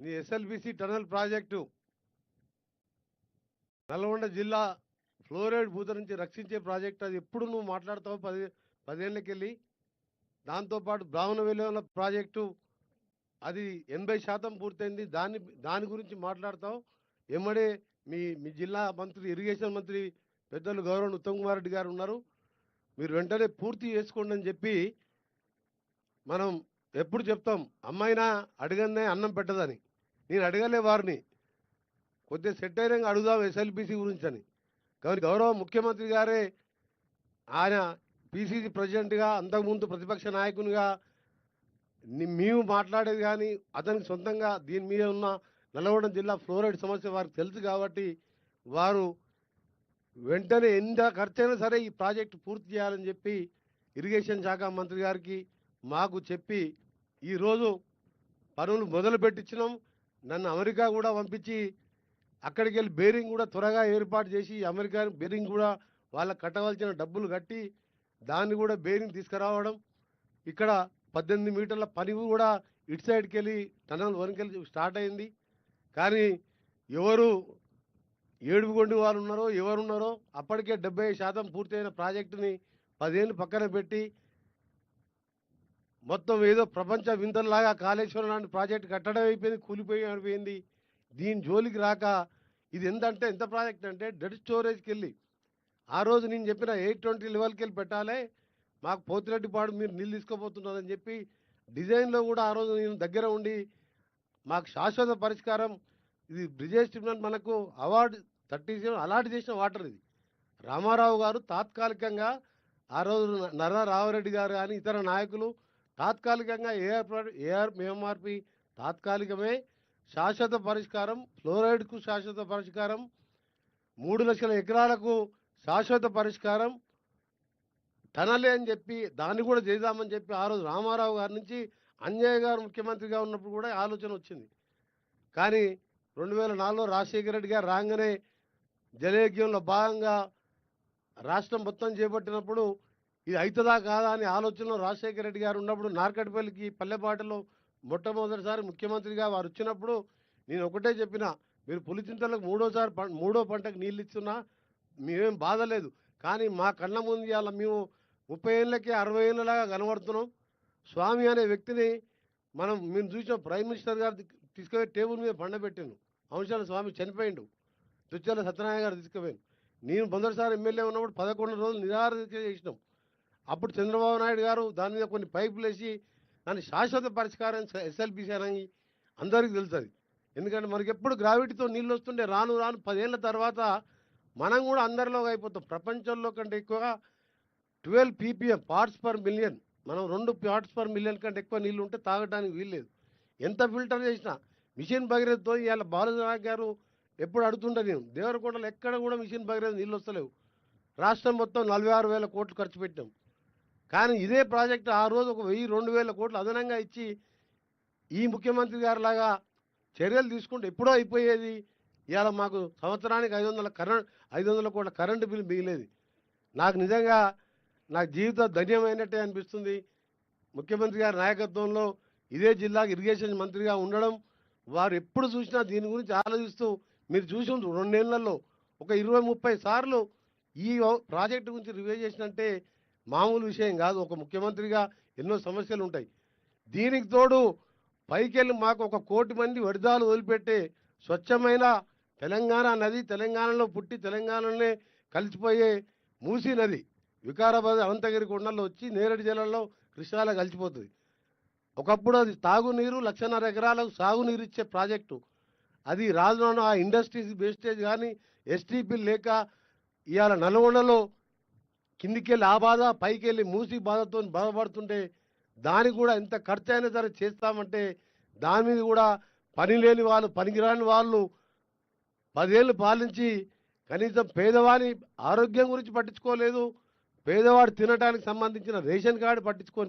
నీ SLBC tunnel project Nalgonda జిల్లా fluoride భూత నుంచి రక్షించే ప్రాజెక్టు. అది ఎప్పుడు నువ్వు మాట్లాడతావు 10 ఏళ్ళకెళ్ళి. దాంతోపాటు బ్రాహ్మణ వెలువల ప్రాజెక్టు అది 80% పూర్తయింది. దాని గురించి మాట్లాడతావు. ఎమ్మడే మీ మీ జిల్లా మంత్రి, ఇరిగేషన్ మంత్రి పెద్దలు గౌరవ ఉత్తమ్ కుమార్ రెడ్డి గారు ఉన్నారు. మీరు వెంటనే పూర్తి చేసుకోండి అని చెప్పి మనం ఎప్పుడు చెప్తాం. అమ్మాయినా అడగనే అన్నం పెట్టదని. నేను అడగలే వారిని, కొద్దిగా సెట్ అయినాక అడుగుదాం ఎస్ఎల్బిసి గురించి అని. కానీ గౌరవ ముఖ్యమంత్రి గారే ఆయన పిసిసి ప్రెసిడెంట్గా, అంతకుముందు ప్రతిపక్ష నాయకునిగా మేము మాట్లాడేది కానీ అతనికి సొంతంగా దీని మీద ఉన్న నల్గొండ జిల్లా ఫ్లోరైడ్ సమస్య వారికి తెలుసు కాబట్టి వారు వెంటనే ఎంత ఖర్చైనా సరే ఈ ప్రాజెక్టు పూర్తి చేయాలని చెప్పి ఇరిగేషన్ శాఖ మంత్రి గారికి మాకు చెప్పి ఈరోజు పనులు మొదలు పెట్టించినాం. నన్ను అమెరికా కూడా పంపించి అక్కడికి వెళ్ళి బేరింగ్ కూడా త్వరగా ఏర్పాటు చేసి అమెరికా బేరింగ్ కూడా వాళ్ళకి కట్టవలసిన డబ్బులు కట్టి దాన్ని కూడా బేరింగ్ తీసుకురావడం. ఇక్కడ 18 మీటర్ల పని కూడా ఇటు సైడ్కి వెళ్ళి టనల్ వరకెళ్ళి స్టార్ట్ అయింది. కానీ ఎవరు ఏడుపుగొండి వాళ్ళు ఉన్నారో ఎవరున్నారో అప్పటికే 70% పూర్తయిన ప్రాజెక్టుని 10 ఏళ్ళు పక్కన పెట్టి మొత్తం ఏదో ప్రపంచ వింతల్లాగా కాళేశ్వరం లాంటి ప్రాజెక్టు కట్టడం అయిపోయింది, కూలిపోయి అయిపోయింది. దీని జోలికి రాక ఇది ఎంత ప్రాజెక్ట్ అంటే డెడ్ స్టోరేజ్కి వెళ్ళి ఆ రోజు నేను చెప్పిన 820 లెవెల్కి వెళ్ళి పెట్టాలి, మాకు పోతిరెడ్డిపాడు మీరు నీళ్ళు తీసుకోబోతున్నారని చెప్పి డిజైన్లో కూడా ఆ రోజు నేను దగ్గర ఉండి మాకు శాశ్వత పరిష్కారం ఇది బ్రిజేష్ ట్రిబ్యునల్ మనకు అవార్డు 37 అలాట్ చేసిన వాటర్ ఇది. రామారావు గారు తాత్కాలికంగా ఆ రోజు నర్రా రామారెడ్డి గారు కానీ ఇతర నాయకులు తాత్కాలికంగా ఏఆర్ఎంఆర్పి తాత్కాలికమే శాశ్వత పరిష్కారం, ఫ్లోరైడ్కు శాశ్వత పరిష్కారం, 3 లక్షల ఎకరాలకు శాశ్వత పరిష్కారం టనలే అని చెప్పి దాన్ని కూడా చేద్దామని చెప్పి ఆ రోజు రామారావు గారి నుంచి అంజయ్య గారు ముఖ్యమంత్రిగా ఉన్నప్పుడు కూడా ఆలోచన వచ్చింది. కానీ 2004లో రాజశేఖర రెడ్డి గారు రాగానే జలయజ్ఞంలో భాగంగా రాష్ట్రం మొత్తం చేపట్టినప్పుడు ఇది అవుతుందా కాదా అని ఆలోచనలో రాజశేఖర రెడ్డి గారు ఉన్నప్పుడు నార్కట్పల్లికి పల్లెపాటలో మొట్టమొదటిసారి ముఖ్యమంత్రిగా వారు వచ్చినప్పుడు నేను ఒకటే చెప్పిన, మీరు పులిచింతలకు మూడో పంటకు నీళ్ళు ఇస్తున్నా మేమేం బాధ లేదు, కానీ మా కళ్ళ ముందు ఇవాళ మేము 30 ఏళ్ళకి 60 ఏళ్ళలాగా కనబడుతున్నాం. స్వామి అనే వ్యక్తిని మేము చూసిన ప్రైమ్ మినిస్టర్ గారు తీసుకుపోయి టేబుల్ మీద పండబెట్టాను. అంశాల స్వామి చనిపోయిండు, దుచ్చల సత్యనారాయణ గారు తీసుకుపోయాను. నేను మొదటిసారి ఎమ్మెల్యే ఉన్నప్పుడు 11 రోజులు నిరాహారదీక్ష చేసినాం. అప్పుడు చంద్రబాబు నాయుడు గారు దాని మీద కొన్ని పైపులు వేసి దాని శాశ్వత పరిష్కారం ఎస్ఎల్బిసి అని అందరికీ తెలుస్తుంది. ఎందుకంటే మనకి ఎప్పుడు గ్రావిటీతో నీళ్ళు వస్తుండే రాను 10 ఏళ్ళ తర్వాత మనం కూడా అందరిలోకి అయిపోతాం. ప్రపంచంలో కంటే ఎక్కువగా 12 ppm పార్ట్స్ పర్ మిలియన్, మనం 2 పార్ట్స్ పర్ మిలియన్ కంటే ఎక్కువ నీళ్ళు ఉంటే తాగడానికి వీల్లేదు. ఎంత ఫిల్టర్ చేసినా మిషన్ భగీరథతో ఇవాళ బాలనాయక్ గారు ఎప్పుడు అడుగుతుంటా నేను, దేవరకొండలో ఎక్కడ కూడా మిషన్ భగీరథ నీళ్ళు వస్తలేవు. రాష్ట్రం మొత్తం 46,000 కోట్లు ఖర్చు పెట్టాం. కానీ ఇదే ప్రాజెక్టు ఆ రోజు ఒక 1,000-2,000 కోట్లు అదనంగా ఇచ్చి ఈ ముఖ్యమంత్రి గారు లాగా చర్యలు తీసుకుంటే ఎప్పుడో అయిపోయేది. ఇవాళ మాకు సంవత్సరానికి 500 కోట్ల కరెంటు బిల్లు మిగిలేది. నాకు నిజంగా నాకు జీవితం ధన్యమైనట్టే అనిపిస్తుంది. ముఖ్యమంత్రి గారి నాయకత్వంలో ఇదే జిల్లాకు ఇరిగేషన్ మంత్రిగా ఉండడం, వారు ఎప్పుడు చూసినా దీని గురించి ఆలోచిస్తూ మీరు చూసి 2 ఏళ్లలో ఒక 20-30 సార్లు ఈ ప్రాజెక్టు గురించి రివ్యూ చేసినంటే మామూలు విషయం కాదు. ఒక ముఖ్యమంత్రిగా ఎన్నో సమస్యలు ఉంటాయి. దీనికి తోడు పైకెళ్ళి మాకు 1 కోటి మంది వడిదాలు వదిలిపెట్టే స్వచ్ఛమైన తెలంగాణ నది, తెలంగాణలో పుట్టి తెలంగాణలోనే కలిసిపోయే మూసీ నది వికారాబాద్ అనంతగిరి కొండల్లో వచ్చి నేరేడు జిల్లాలో కృష్ణాలో కలిసిపోతుంది. ఒకప్పుడు అది తాగునీరు 1,50,000 ఎకరాలకు సాగునీరు ఇచ్చే ప్రాజెక్టు. అది రాజును ఆ ఇండస్ట్రీస్ వేస్టేజ్ కానీ ఎస్టీపీ లేక ఇవాళ నల్గొండలో కిందికెళ్ళి ఆ బాధ, పైకెళ్ళి మూసి బాధతో బాధపడుతుంటే దానికి కూడా ఎంత ఖర్చు అయినా సరే చేస్తామంటే దాని మీద కూడా పని లేని వాళ్ళు, పనికిరాని వాళ్ళు 10 ఏళ్ళు పాలించి కనీసం పేదవాని ఆరోగ్యం గురించి పట్టించుకోలేదు, పేదవాడు తినడానికి సంబంధించిన రేషన్ కార్డు పట్టించుకొని